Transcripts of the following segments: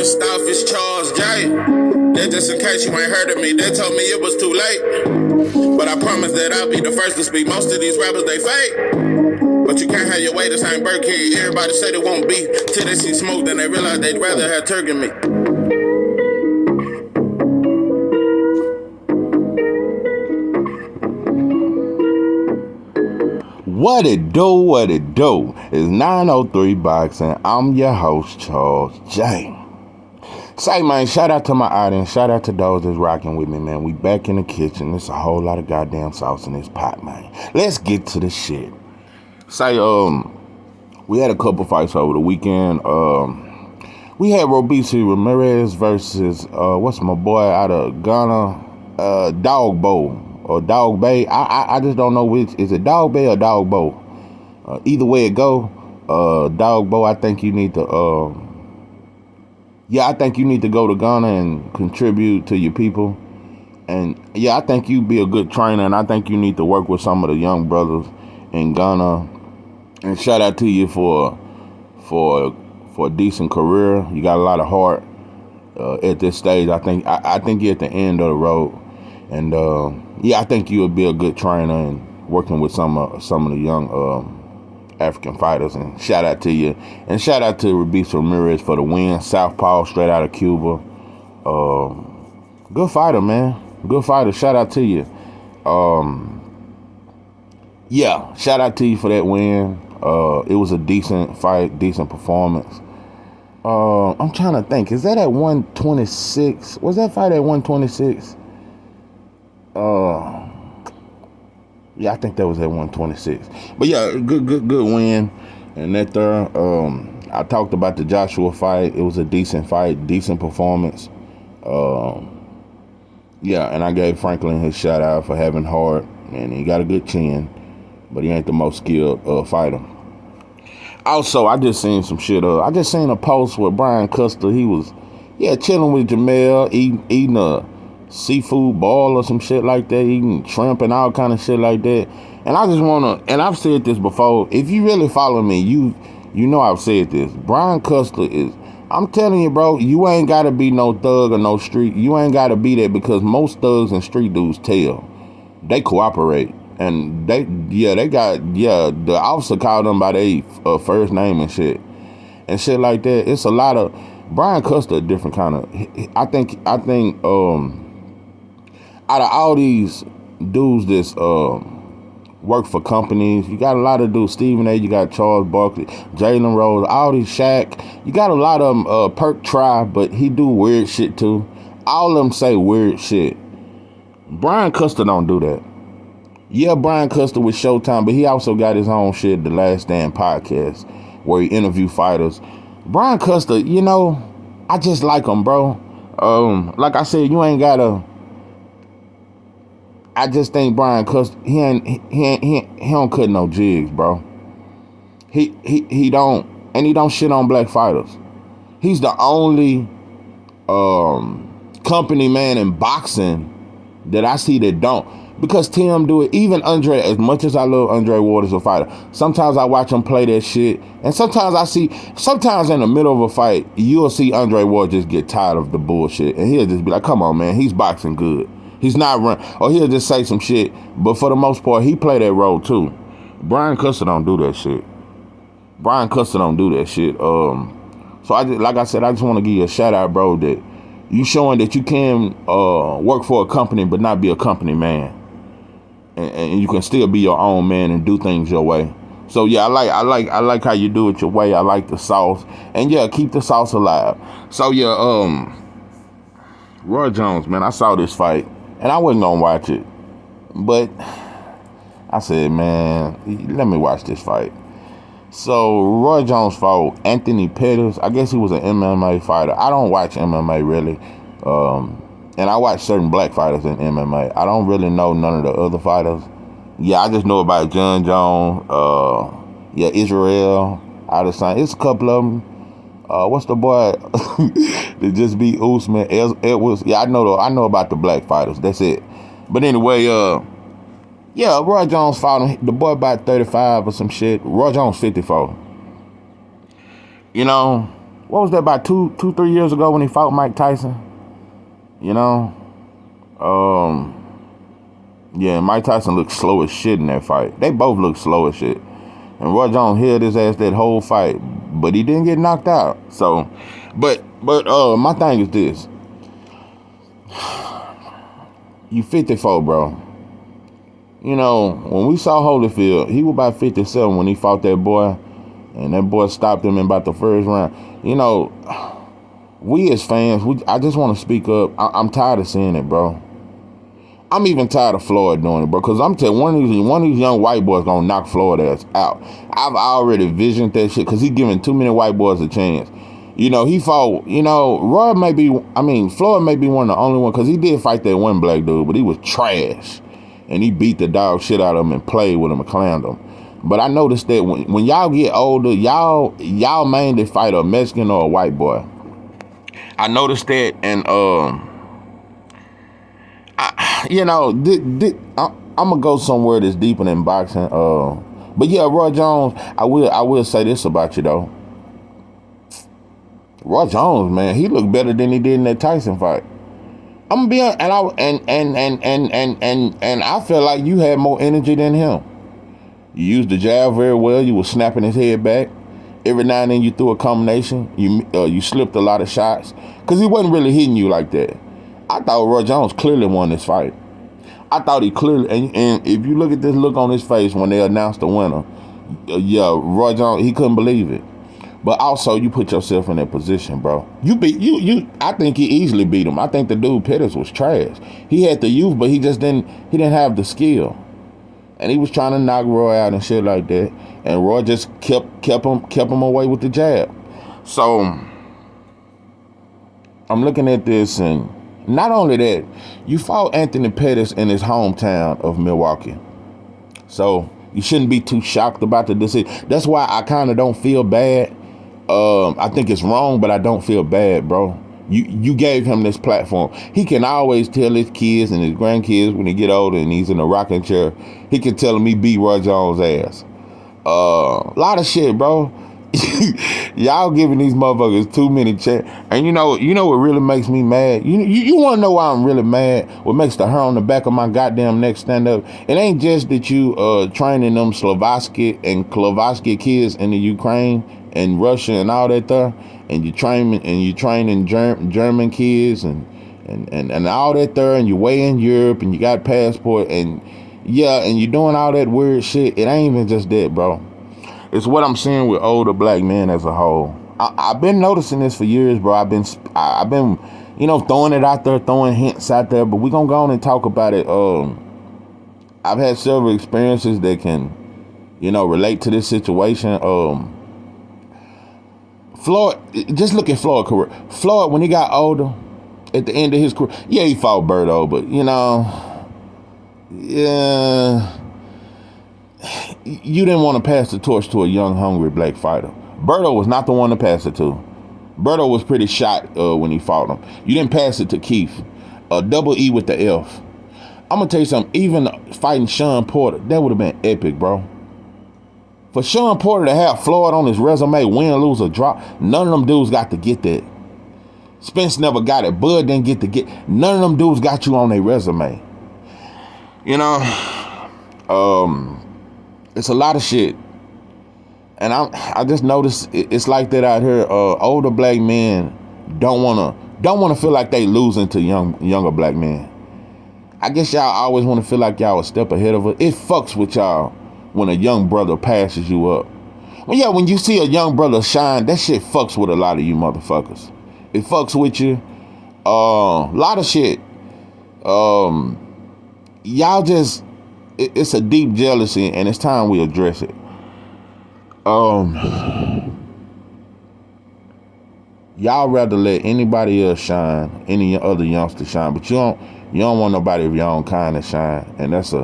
First off, it's Charles J. That just in case you ain't heard of me, they told me it was too late. But I promise that I'll be the first to speak. Most of these rappers, they fake. But you can't have your way, this ain't Burger King. Everybody say they won't beef till they see smoke, then they realize they'd rather have turkey meat. What it do? It's 903 Boxing. I'm your host, Charles J. Say, man, shout out to my audience. Shout out to those that's rocking with me, man. We back in the kitchen. There's a whole lot of goddamn sauce in this pot, man. Let's get to the shit. Say, we had a couple fights over the weekend. We had Robeisy Ramirez versus, what's my boy out of Ghana? Dog Bow. Or Dog Bay. I just don't know which. Is it Dog Bay or Dog Bow? Either way it go, Dog Bow, I think you need to, I think you need to go to Ghana and contribute to your people. And yeah, I think you'd be a good trainer, and I think you need to work with some of the young brothers in Ghana. And shout out to you for a decent career. You got a lot of heart at this stage. I think you're at the end of the road. And I think you would be a good trainer and working with some of the young African fighters. And shout out to you. And shout out to Robeisy Ramirez for the win. Southpaw, straight out of Cuba. Good fighter, man. Good fighter. Shout out to you. Shout out to you for that win. It was a decent fight, decent performance. I'm trying to think. Is that at 126? Was that fight at 126? I think that was at 126. But yeah, good win. And that there, I talked about the Joshua fight. It was a decent fight, decent performance. And I gave Franklin his shout out for having heart, and he got a good chin, but he ain't the most skilled fighter. Also, I just seen some shit. I just seen a post with Brian Custer. He was, chilling with Jamel, eating a seafood ball or some shit like that, eating shrimp and all kind of shit like that. And I just wanna, and I've said this before, if you really follow me, you know I've said this. Brian Custer is, I'm telling you, bro, you ain't gotta be no thug or no street. You ain't gotta be that, because most thugs and street dudes tell. They cooperate. And they got, the officer called them by their first name and shit like that. It's a lot of, Brian Custer, a different kind of, I think, out of all these dudes that's work for companies, you got a lot of dudes, Stephen A., you got Charles Barkley, Jalen Rose, all these Shaq, you got a lot of them, Perk Try, but he do weird shit too. All of them say weird shit. Brian Custer don't do that. Yeah, Brian Custer with Showtime, but he also got his own shit, The Last Stand podcast, where he interview fighters. Brian Custer, I just like him, bro. Like I said, you ain't gotta. I just think Brian Custer, he don't cut no jigs, bro. He don't, and he don't shit on black fighters. He's the only company man in boxing that I see that don't. Because Tim do it. Even Andre, as much as I love Andre Ward as a fighter, sometimes I watch him play that shit. And sometimes in the middle of a fight, you'll see Andre Ward just get tired of the bullshit. And he'll just be like, come on, man, he's boxing good. He's not run. Or he'll just say some shit. But for the most part, he play that role too. Brian Custer don't do that shit. So like I said, I just want to give you a shout out, bro, that you showing that you can work for a company but not be a company man. And you can still be your own man and do things your way. So yeah, I like how you do it your way. I like the sauce, and keep the sauce alive. So Roy Jones, man, I saw this fight, and I wasn't gonna watch it, but I said, man, let me watch this fight. So Roy Jones fought Anthony Pettis. I guess he was an MMA fighter. I don't watch MMA really. And I watch certain black fighters in MMA. I don't really know none of the other fighters. Yeah, I just know about John Jones, Israel, Adesanya. It's a couple of them. What's the boy that just beat Usman? Edwards. Yeah, I know about the black fighters. That's it. But anyway, Roy Jones fought him. The boy about 35 or some shit. Roy Jones 54. Why what was that, about 3 years ago when he fought Mike Tyson? You know? Yeah, Mike Tyson looked slow as shit in that fight. They both looked slow as shit. And Roy Jones held his ass that whole fight, but he didn't get knocked out. So, but my thing is this. You 54, bro. You know, when we saw Holyfield, he was about 57 when he fought that boy, and that boy stopped him in about the first round. You know, we as fans, I just want to speak up. I'm tired of seeing it, bro. I'm even tired of Floyd doing it, bro, because I'm telling you, one of these young white boys gonna knock Floyd ass out. I've already visioned that shit because he's giving too many white boys a chance. You know, he fought, you know, Floyd may be one of the only ones, because he did fight that one black dude, but he was trash. And he beat the dog shit out of him and played with him and clowned him. But I noticed that when y'all get older, y'all mainly fight a Mexican or a white boy. I noticed that, and I'm gonna go somewhere that's deeper than boxing. But yeah, Roy Jones, I will say this about you though. Roy Jones, man, he looked better than he did in that Tyson fight. I'm gonna be honest, and I feel like you had more energy than him. You used the jab very well. You were snapping his head back. Every now and then you threw a combination. You slipped a lot of shots because he wasn't really hitting you like that. I thought Roy Jones clearly won this fight. I thought he clearly, and if you look at this look on his face when they announced the winner, Roy Jones, he couldn't believe it. But also, you put yourself in that position, bro. I think he easily beat him. I think the dude Pettis was trash. He had the youth, but he didn't have the skill. And he was trying to knock Roy out and shit like that. And Roy just kept him away with the jab. So I'm looking at this, and not only that, you fought Anthony Pettis in his hometown of Milwaukee. So you shouldn't be too shocked about the decision. That's why I kind of don't feel bad. I think it's wrong, but I don't feel bad, bro. You gave him this platform. He can always tell his kids and his grandkids when he get older and he's in a rocking chair, he can tell them he beat Roy Jones' ass. A lot of shit, bro. Y'all giving these motherfuckers too many chances. And you know what really makes me mad? You want to know why I'm really mad? What makes the hair on the back of my goddamn neck stand up? It ain't just that you training them Slovakia kids in the Ukraine and Russia and all that there, and you training German kids and all that there, and you way in Europe and you got passport and you're doing all that weird shit. It ain't even just that, bro. It's what I'm seeing with older black men as a whole. I've been noticing this for years, bro. I've been throwing it out there, throwing hints out there, but we're gonna go on and talk about it. I've had several experiences that can, relate to this situation. Floyd, just look at Floyd's career. Floyd, when he got older, at the end of his career, he fought Berto, but you didn't want to pass the torch to a young, hungry black fighter. Berto was not the one to pass it to. Berto was pretty shot when he fought him. You didn't pass it to Keith. Double E with the F. I'm going to tell you something. Even fighting Sean Porter, that would have been epic, bro. For Sean Porter to have Floyd on his resume, win, lose, or drop, none of them dudes got to get that. Spence never got it. Bud didn't get. None of them dudes got you on their resume. It's a lot of shit. And I just noticed it's like that out here. Older black men don't wanna feel like they losing to younger black men. I guess y'all always want to feel like y'all a step ahead of it. It fucks with y'all when a young brother passes you up. When you see a young brother shine, that shit fucks with a lot of you motherfuckers. It fucks with you. A lot of shit. Y'all just, it's a deep jealousy, and it's time we address it. Y'all rather let anybody else shine, any other youngster shine, but you don't want nobody of your own kind to shine, and that's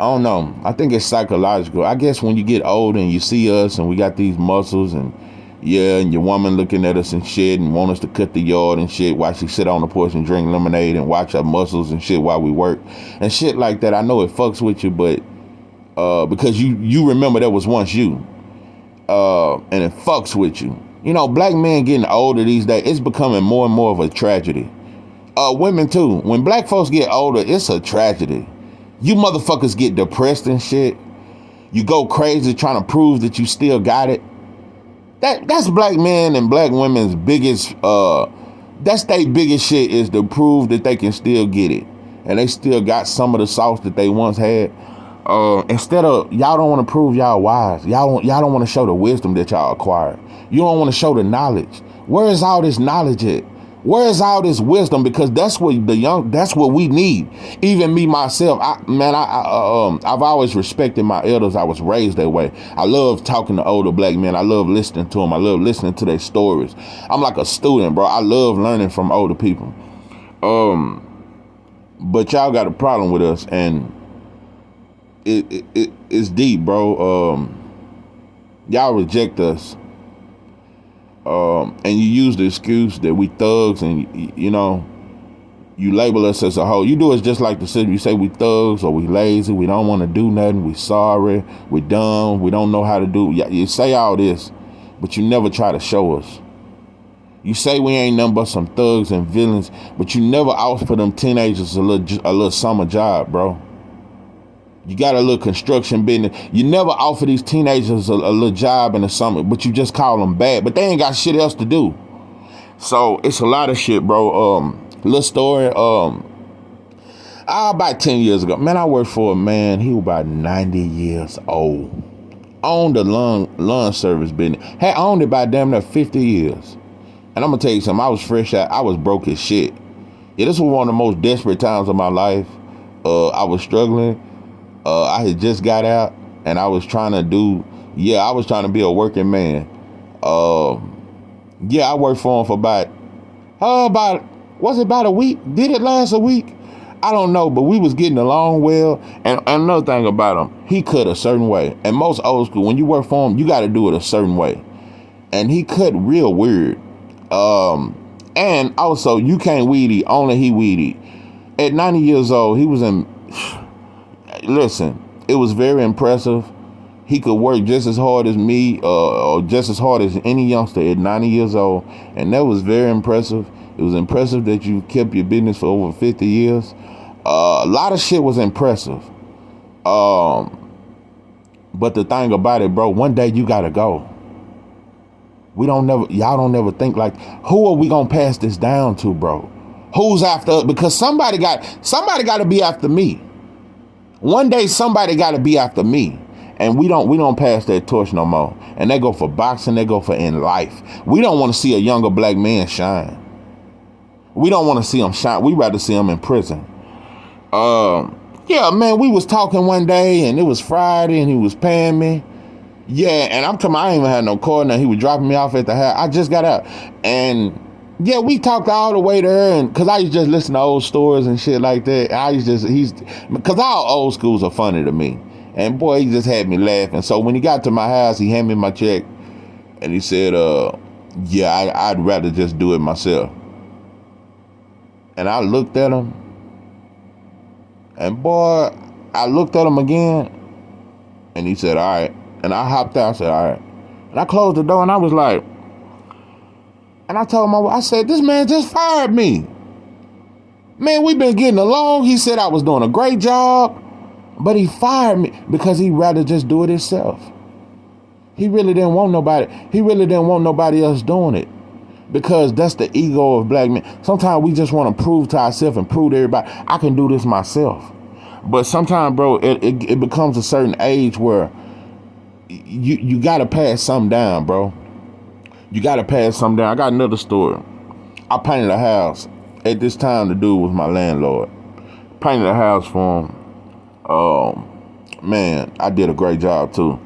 I don't know. I think it's psychological. I guess when you get older and you see us and we got these muscles and your woman looking at us and shit and want us to cut the yard and shit while she sit on the porch and drink lemonade and watch our muscles and shit while we work and shit like that. I know it fucks with you, but because you remember that was once you, and it fucks with you. You know, black men getting older these days, it's becoming more and more of a tragedy. Women too. When black folks get older, it's a tragedy. You motherfuckers get depressed and shit. You go crazy trying to prove that you still got it. That's black men and black women's biggest, that's their biggest shit, is to prove that they can still get it. And they still got some of the sauce that they once had. Instead of, y'all don't want to prove y'all wise. Y'all don't want to show the wisdom that y'all acquired. You don't want to show the knowledge. Where is all this knowledge at? Where is all this wisdom? Because that's what that's what we need. Even me, myself, I've always respected my elders. I was raised that way. I love talking to older black men. I love listening to them. I love listening to their stories. I'm like a student, bro. I love learning from older people. But y'all got a problem with us, and it's deep, bro. Y'all reject us. And you use the excuse that we thugs, and you know, you label us as a whole. You do us just like the city. You say we thugs, or we lazy, we don't want to do nothing, we sorry, we dumb, we don't know how to do. You say all this, but you never try to show us. You say we ain't nothing but some thugs and villains, but you never offer them teenagers a little summer job, bro. You got a little construction business. You never offer these teenagers a little job in the summer, but you just call them bad. But they ain't got shit else to do. So it's a lot of shit, bro. Little story. About 10 years ago, man, I worked for a man. He was about 90 years old. Owned a lawn service business. Had owned it by damn near 50 years. And I'm gonna tell you something. I was fresh out. I was broke as shit. Yeah, this was one of the most desperate times of my life. I was struggling. I had just got out, and I was trying to be a working man. I worked for him for about a week? Did it last a week? I don't know, but we was getting along well. And another thing about him, he cut a certain way. And most old school, when you work for him, you got to do it a certain way. And he cut real weird. And also, you can't weed eat, only he weed eat. At 90 years old, he was in... Listen, it was very impressive. He could work just as hard as me, or just as hard as any youngster at 90 years old. And that was very impressive. It was impressive that you kept your business for over 50 years. A lot of shit was impressive. But the thing about it, bro, one day you gotta go. Y'all don't never think like, who are we gonna pass this down to, bro? Who's after us? Because somebody got to be after me. One day somebody got to be after me, and we don't pass that torch no more. And they go for boxing, they go for in life. We don't want to see a younger black man shine. We don't want to see him shine. We rather see him in prison. Yeah, man, we was talking one day, and it was Friday, and he was paying me. Yeah, and I'm telling you, I ain't even had no car now. He was dropping me off at the house. I just got out, and yeah, we talked all the way there, and cause I used to just listen to old stories and shit like that. Cause all old schools are funny to me, and boy, he just had me laughing. So when he got to my house, he handed me my check, and he said, "Yeah, I'd rather just do it myself." And I looked at him, and boy, I looked at him again, and he said, "All right," and I hopped out. I said, "All right," and I closed the door, and I was like. And I told him, I said, this man just fired me. Man, we've been getting along. He said I was doing a great job, but he fired me because he'd rather just do it himself. He really didn't want nobody else doing it, because that's the ego of black men. Sometimes we just want to prove to ourselves and prove to everybody, I can do this myself. But sometimes, bro, it becomes a certain age where you got to pass something down, bro. You got to pass something down. I got another story. I painted a house. At this time, the dude was my landlord. Painted a house for him. Man, I did a great job too.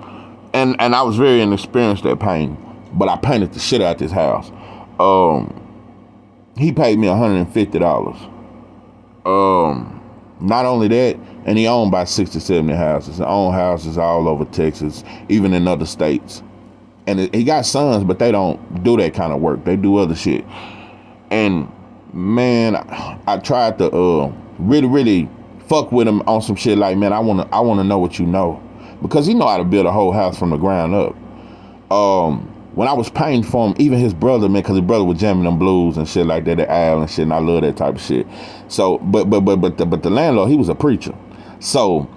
And I was very inexperienced at painting, but I painted the shit out this house. He paid me $150. Not only that, and he owned about 60, 70 houses. He owned houses all over Texas, even in other states. And he got sons, but they don't do that kind of work. They do other shit. And man, I tried to really, really fuck with him on some shit like, man, I wanna know what you know. Because he know how to build a whole house from the ground up. when I was painting for him, even his brother, man, because his brother was jamming them blues and shit like that, at Al and shit, and I love that type of shit. So, but the landlord, he was a preacher. So,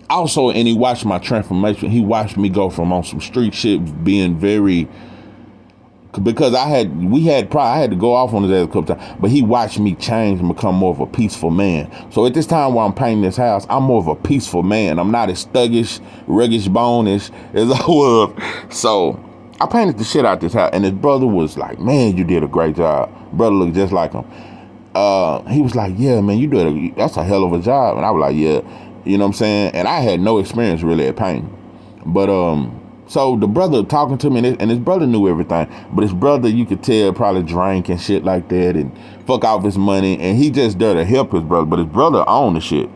also, and he watched my transformation. He watched me go from on some street shit, being very, because I had to go off on his ass a couple times, but he watched me change and become more of a peaceful man. So at this time while I'm painting this house, I'm more of a peaceful man. I'm not as thuggish, ruggish, bonish as I was. So I painted the shit out this house, and his brother was like, "Man, you did a great job." Brother looked just like him. He was like, "Yeah, man, that's a hell of a job." And I was like, "Yeah," you know what I'm saying? And I had no experience really at painting, but so the brother talking to me, and his brother knew everything, but his brother, you could tell, probably drank and shit like that and fuck off his money, and he just there to help his brother, but his brother owned the shit.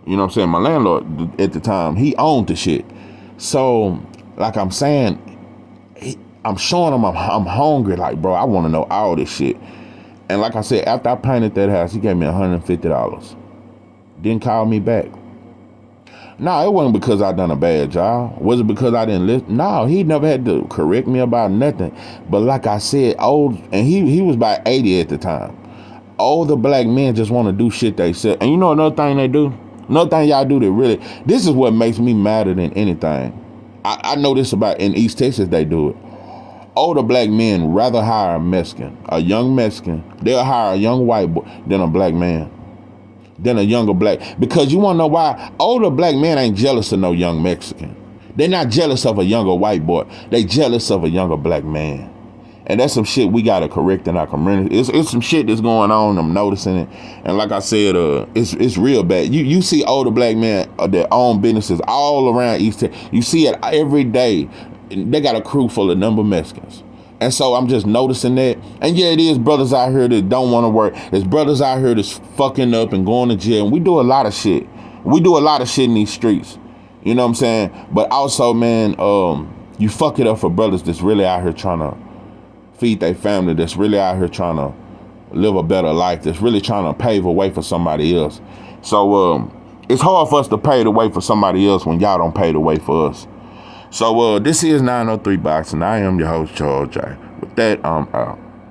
You know what I'm saying? My landlord at the time, he owned the shit. So, like I'm saying, I'm showing him I'm hungry, like, bro, I want to know all this shit. And like I said, after I painted that house, he gave me $150. Didn't call me back. No, it wasn't because I done a bad job. Was it because I didn't listen? No, he never had to correct me about nothing. But like I said, and he was about 80 at the time. Older black men just want to do shit they said. And you know another thing they do? Another thing y'all do that really, this is what makes me madder than anything. I know this about in East Texas, they do it. Older black men rather hire a young Mexican. They'll hire a young white boy than a black man. Than a younger black, because you want to know why? Older black men ain't jealous of no young Mexican. They're not jealous of a younger white boy. They jealous of a younger black man. And that's some shit we got to correct in our community. It's some shit that's going on. I'm noticing it. And like I said, it's real bad. You see older black men that own businesses all around East Texas. You see it every day. They got a crew full of number Mexicans. And so I'm just noticing that. And yeah, it is brothers out here that don't want to work. There's brothers out here that's fucking up and going to jail. And we do a lot of shit. We do a lot of shit in these streets. You know what I'm saying? But also, man, you fuck it up for brothers that's really out here trying to feed their family, that's really out here trying to live a better life, that's really trying to pave a way for somebody else. So it's hard for us to pave the way for somebody else when y'all don't pave the way for us. So this is 903 Boxing. I am your host, Charles J. With that, I'm out.